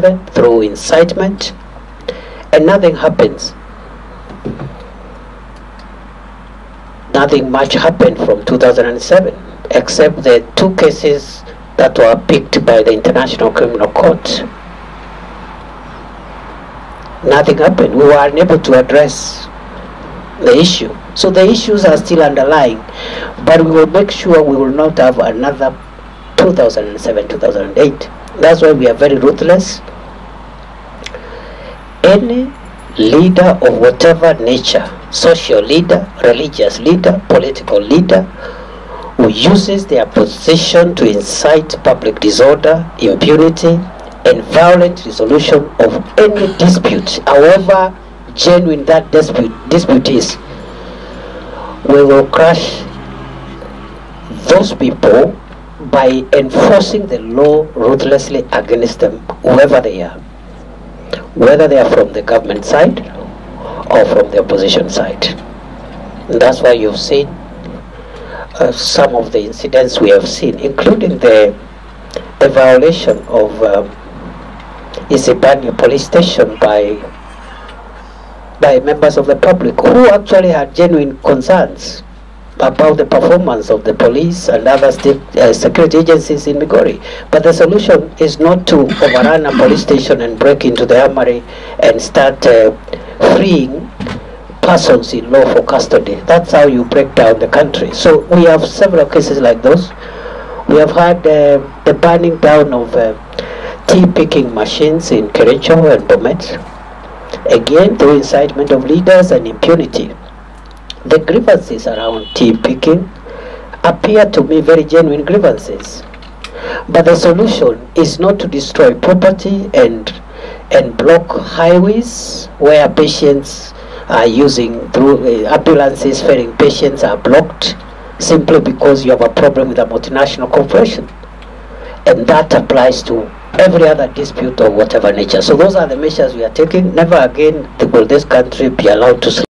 2007 through incitement, and nothing happens. Nothing much happened from 2007, except the 2 cases that were picked by the International Criminal Court. Nothing happened. We were unable to address the issue. So the issues are still underlying, but we will make sure we will not have another 2007, 2008. That's why we are very ruthless. Any leader of whatever nature, social leader, religious leader, political leader, who uses their position to incite public disorder, impunity, and violent resolution of any dispute, however genuine that dispute is, we will crush those people by enforcing the law ruthlessly against them, whoever they are, whether they are from the government side or from the opposition side. And that's why you've seen some of the incidents we have seen, including the violation of Îgiî police station by members of the public who actually had genuine concerns about the performance of the police and other state security agencies in Migori. But the solution is not to overrun a police station and break into the armory and start freeing persons in lawful custody. That's how you break down the country. So we have several cases like those. We have had the burning down of tea picking machines in Kericho and Bomet, again through incitement of leaders and impunity. The grievances around tea picking appear to me very genuine grievances, but the solution is not to destroy property and block highways where patients are using through ambulances ferrying patients are blocked simply because you have a problem with a multinational corporation, and that applies to every other dispute of whatever nature. So those are the measures we are taking. Never again will this country be allowed to